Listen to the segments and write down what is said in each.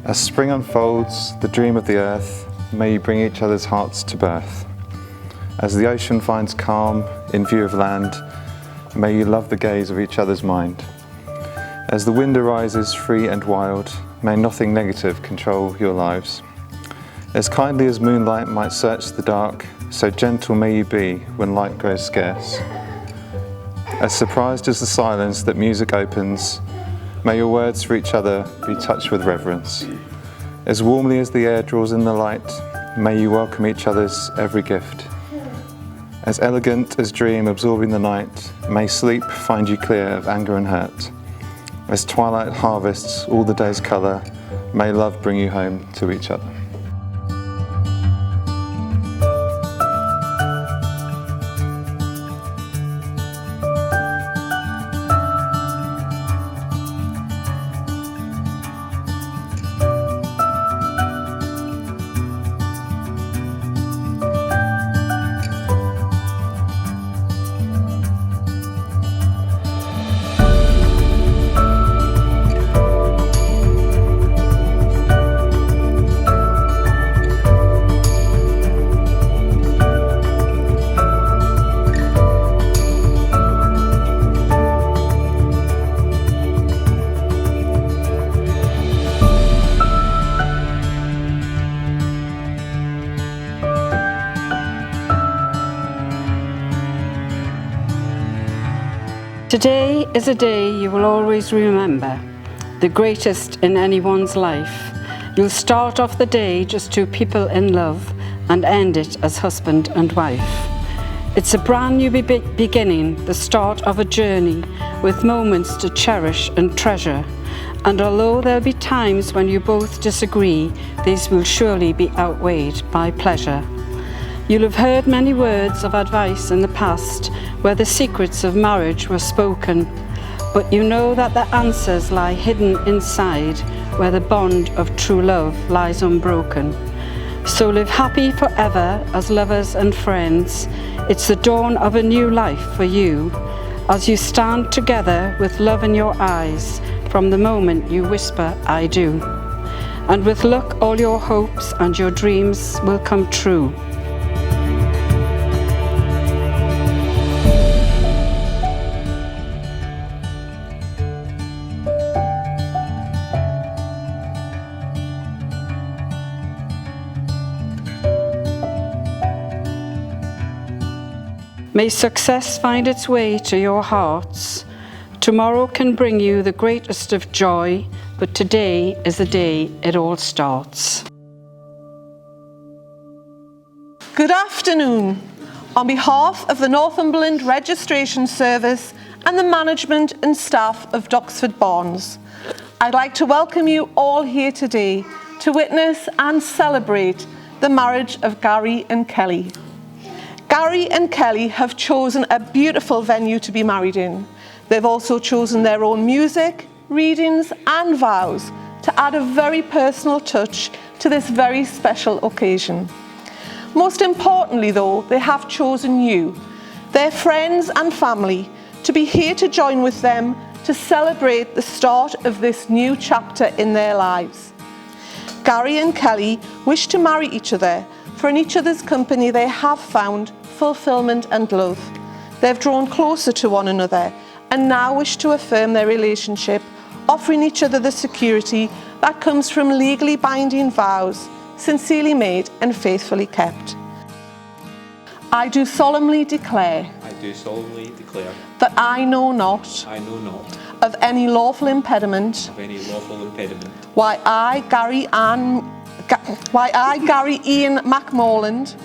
As spring unfolds, the dream of the earth, may you bring each other's hearts to birth. As the ocean finds calm in view of land, may you love the gaze of each other's mind. As the wind arises free and wild, may nothing negative control your lives. As kindly as moonlight might search the dark, so gentle may you be when light grows scarce. As surprised as the silence that music opens, may your words for each other be touched with reverence. As warmly as the air draws in the light, may you welcome each other's every gift. As elegant as dream absorbing the night, may sleep find you clear of anger and hurt. As twilight harvests all the day's colour, may love bring you home to each other. Today is a day you will always remember, the greatest in anyone's life. You'll start off the day just two people in love and end it as husband and wife. It's a brand new beginning, the start of a journey with moments to cherish and treasure. And although there'll be times when you both disagree, these will surely be outweighed by pleasure. You'll have heard many words of advice in the past where the secrets of marriage were spoken, but you know that the answers lie hidden inside where the bond of true love lies unbroken. So live happy forever as lovers and friends. It's the dawn of a new life for you as you stand together with love in your eyes from the moment you whisper, I do. And with luck, all your hopes and your dreams will come true. May success find its way to your hearts. Tomorrow can bring you the greatest of joy, but today is the day it all starts. Good afternoon. On behalf of the Northumberland Registration Service and the management and staff of Doxford Barns, I'd like to welcome you all here today to witness and celebrate the marriage of Gary and Kelly. Gary and Kelly have chosen a beautiful venue to be married in. They've also chosen their own music, readings and vows to add a very personal touch to this very special occasion. Most importantly though, they have chosen you, their friends and family, to be here to join with them to celebrate the start of this new chapter in their lives. Gary and Kelly wish to marry each other, for in each other's company they have found fulfillment and love. They've drawn closer to one another and now wish to affirm their relationship, offering each other the security that comes from legally binding vows, sincerely made and faithfully kept. I do solemnly declare that I know not of any lawful impediment why I, Gary Ian McMorland,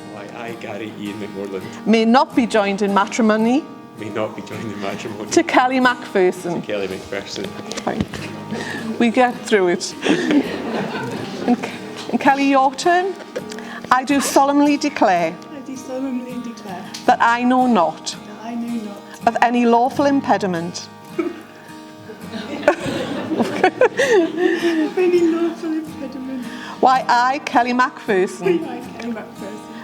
may not be joined in matrimony to Kelly Macpherson. Right. We get through it. And Kelly, your turn. I do solemnly declare that I know not of any lawful impediment why I, Kelly Macpherson,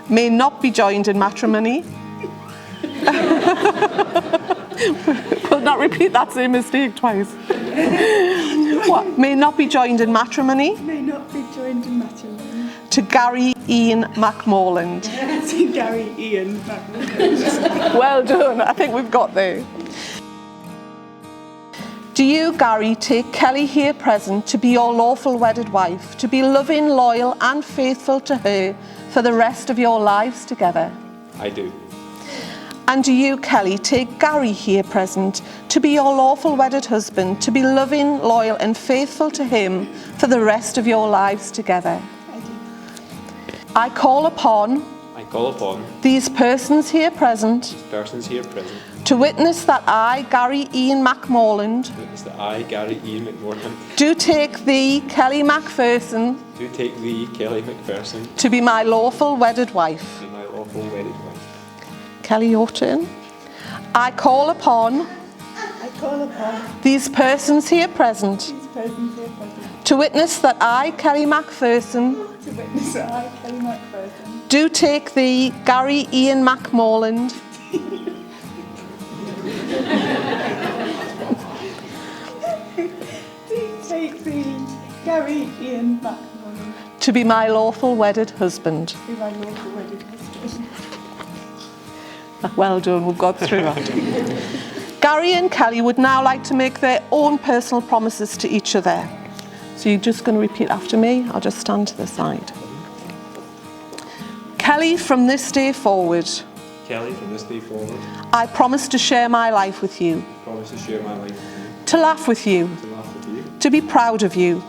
may not be joined in matrimony. We'll not repeat that same mistake twice. What? May not be joined in matrimony. May not be joined in matrimony. To Gary Ian McMorland. To Gary Ian McMorland. Well done, I think we've got there. Do you, Gary, take Kelly here present to be your lawful wedded wife, to be loving, loyal and faithful to her for the rest of your lives together? I do. And do you, Kelly, take Gary here present to be your lawful wedded husband, to be loving, loyal and faithful to him for the rest of your lives together? I do. I call upon these persons here present to witness that I, Gary Ian McMorland, do take thee, Kelly McPherson, to be my lawful wedded wife. Kelly, your turn. I call upon these persons here present to witness that I, Kelly McPherson, do take thee, Gary Ian McMorland, Take thee, Gary Ian McMorland, to be my lawful wedded husband. to be my lawful wedded husband. Well done, we've got through that. Gary and Kelly would now like to make their own personal promises to each other. So you're just going to repeat after me. I'll just stand to the side. Kelly, from this day forward, I promise to share my life with you, to laugh with you, to be proud of you,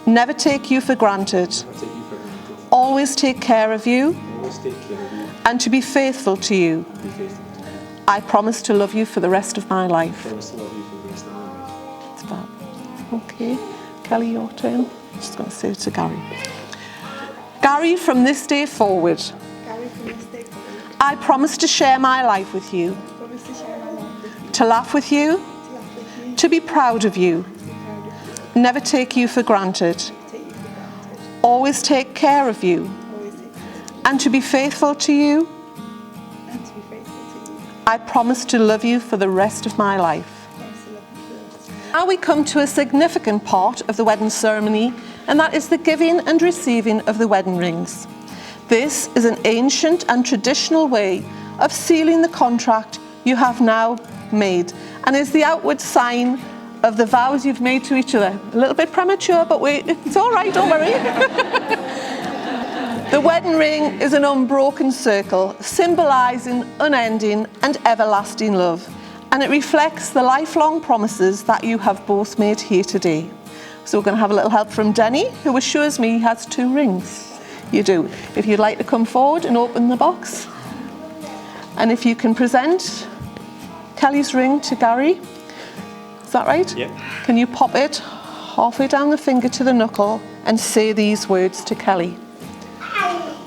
never take you for granted, always take care of you, and to be faithful to you. I promise to love you for the rest of my life. It's fab. Okay, Kelly, your turn. I'm just going to say it to Gary. Gary, from this day forward, I promise to share my life with you, to laugh with you, to be proud of you, never take you for granted, always take care of you, and to be faithful to you. I promise to love you for the rest of my life. Now we come to a significant part of the wedding ceremony, and that is the giving and receiving of the wedding rings. This is an ancient and traditional way of sealing the contract you have now made, and is the outward sign of the vows you've made to each other. A little bit premature, but it's all right, don't worry. The wedding ring is an unbroken circle, symbolising unending and everlasting love, and it reflects the lifelong promises that you have both made here today. So we're going to have a little help from Denny, who assures me he has 2 rings. You do. If you'd like to come forward and open the box. And if you can present Kelly's ring to Gary. Is that right? Yep. Can you pop it halfway down the finger to the knuckle and say these words to Kelly?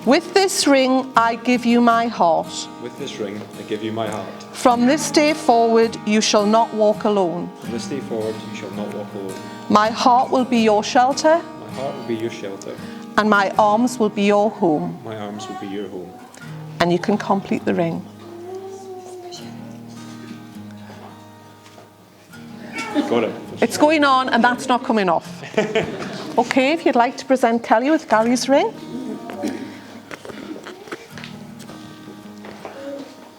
With this ring, I give you my heart. With this ring, I give you my heart. From this day forward, you shall not walk alone. From this day forward, you shall not walk alone. My heart will be your shelter, My heart will be your shelter. and my arms will be your home. My arms will be your home. And you can complete the ring. Got it. It's going on, and that's not coming off. Okay, if you'd like to present Kelly with Gary's ring.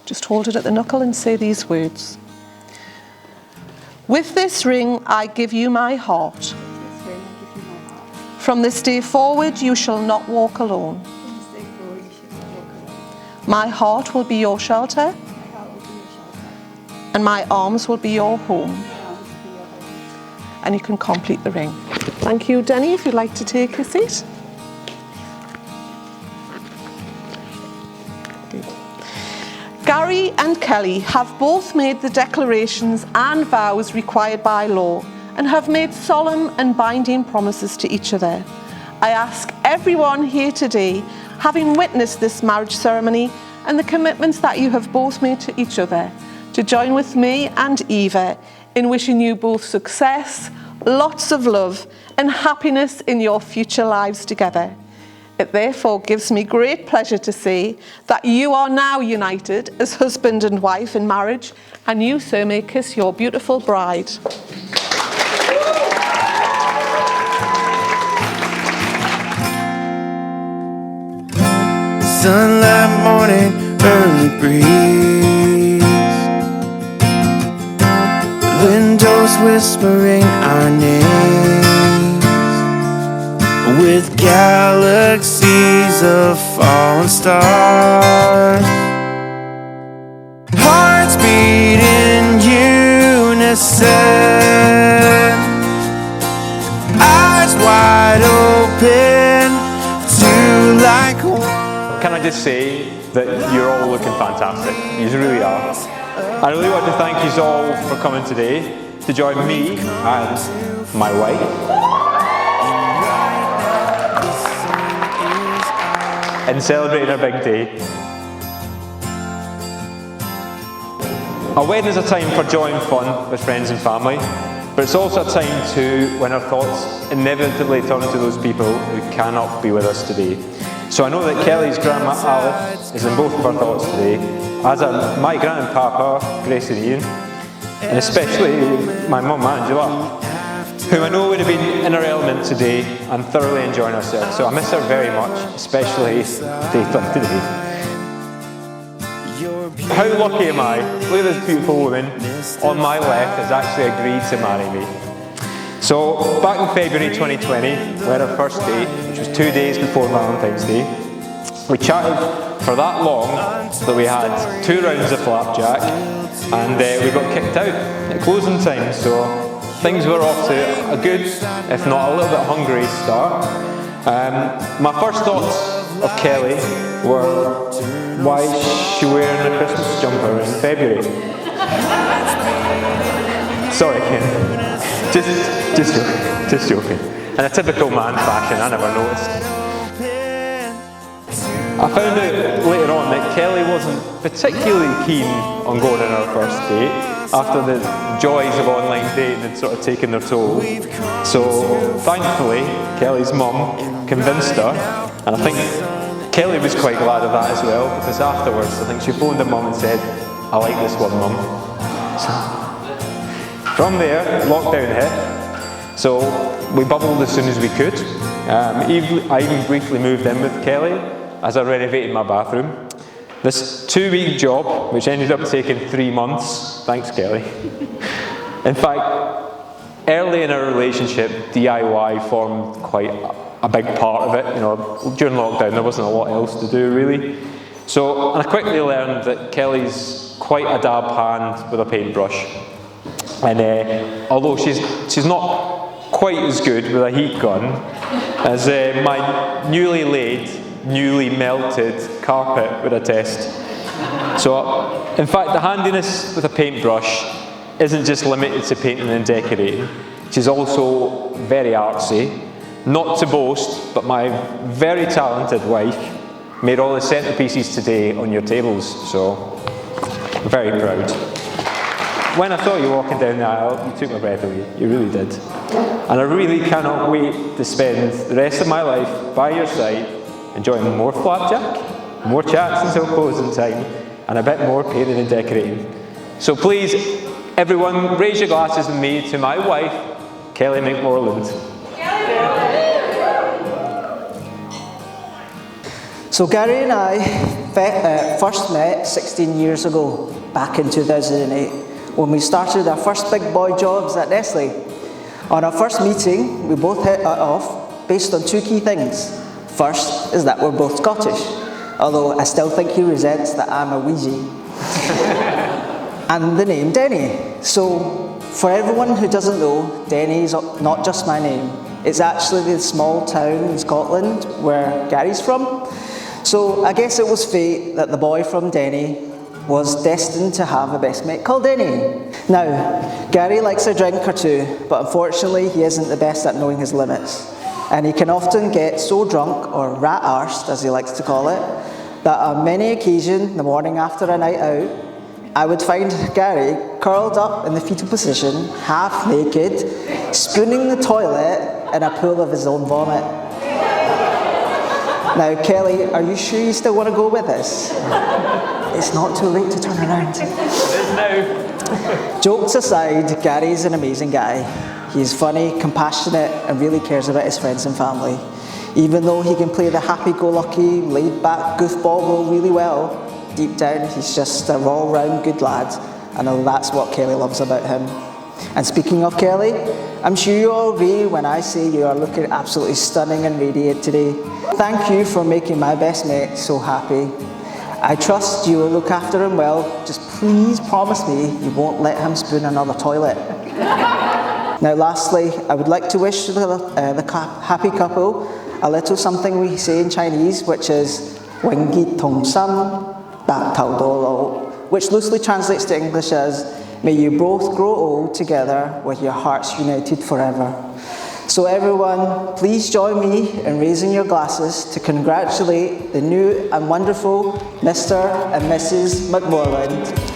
Just hold it at the knuckle and say these words. With this ring, I give you my heart. From this day forward, you shall not walk alone. My heart will be your shelter, and my arms will be your home. And you can complete the ring. Thank you, Denny, if you'd like to take a seat. Gary and Kelly have both made the declarations and vows required by law and have made solemn and binding promises to each other. I ask everyone here today, having witnessed this marriage ceremony and the commitments that you have both made to each other, to join with me and Eva in wishing you both success, lots of love and happiness in your future lives together. It therefore gives me great pleasure to say that you are now united as husband and wife in marriage, and you, sir, may kiss your beautiful bride. sunlight, morning, early breeze, windows whispering our names, with galaxies of fallen stars, hearts beat in unison, eyes wide open, two like one. Can I just say that you're all looking fantastic? You really are. I really want to thank you all for coming today to join me and my wife in celebrating our big day. A wedding is a time for joy and fun with friends and family, but it's also a time too when our thoughts inevitably turn to those people who cannot be with us today. So I know that Kelly's grandma Alice is in both of our thoughts today, as are my grandpapa, Grace and Ian, and especially my mum Angela, who I know would have been in her element today and thoroughly enjoying herself. So I miss her very much, especially daytime today. How lucky am I? Look at this beautiful woman on my left has actually agreed to marry me. So back in February 2020, we had our first date, which was 2 days before Valentine's Day. We chatted for that long that we had 2 rounds of flapjack and we got kicked out at closing time. So things were off to a good, if not a little bit hungry start. My first thoughts of Kelly were, why is she wearing a Christmas jumper in February? Sorry, Ken. Just joking. In a typical man fashion, I never noticed. I found out later on that Kelly wasn't particularly keen on going on our first date after the joys of online dating had sort of taken their toll. So thankfully, Kelly's mum convinced her, and I think Kelly was quite glad of that as well, because afterwards I think she phoned her mum and said, "I like this one, mum." So, from there, lockdown hit, so we bubbled as soon as we could. I even briefly moved in with Kelly as I renovated my bathroom. This 2-week job, which ended up taking 3 months, thanks Kelly. In fact, early in our relationship, DIY formed quite a big part of it. You know, during lockdown there wasn't a lot else to do really. So I quickly learned that Kelly's quite a dab hand with a paintbrush. And although she's not quite as good with a heat gun as my newly laid, newly melted carpet would attest. So in fact the handiness with a paintbrush isn't just limited to painting and decorating. She's also very artsy. Not to boast, but my very talented wife made all the centerpieces today on your tables, so I'm very proud. When I saw you walking down the aisle, you took my breath away. You really did. And I really cannot wait to spend the rest of my life by your side, enjoying more flapjack, more chats until closing time, and a bit more painting and decorating. So please, everyone, raise your glasses with me to my wife, Kelly McMorland. So Gary and I first met 16 years ago, back in 2008, when we started our first big boy jobs at Nestle. On our first meeting, we both hit it off based on 2 key things. First is that we're both Scottish, although I still think he resents that I'm a Ouija. And the name Denny. So for everyone who doesn't know, Denny is not just my name. It's actually the small town in Scotland where Gary's from. So I guess it was fate that the boy from Denny was destined to have a best mate called Denny. Now, Gary likes a drink or two, but unfortunately he isn't the best at knowing his limits. And he can often get so drunk, or rat-arsed as he likes to call it, that on many occasions, the morning after a night out, I would find Gary curled up in the fetal position, half naked, spooning the toilet in a pool of his own vomit. Now, Kelly, are you sure you still want to go with us? It's not too late to turn around. It is now. Jokes aside, Gary's an amazing guy. He's funny, compassionate, and really cares about his friends and family. Even though he can play the happy-go-lucky, laid-back goofball role really well, deep down he's just a all-round good lad, and that's what Kelly loves about him. And speaking of Kelly, I'm sure you all agree when I say you are looking absolutely stunning and radiant today. Thank you for making my best mate so happy. I trust you will look after him well. Just please promise me you won't let him spoon another toilet. Now lastly, I would like to wish the happy couple a little something we say in Chinese, which is Wengi Tong Sam Bak Tao Do Lo, which loosely translates to English as may you both grow old together with your hearts united forever. So everyone, please join me in raising your glasses to congratulate the new and wonderful Mr. and Mrs. McMorland.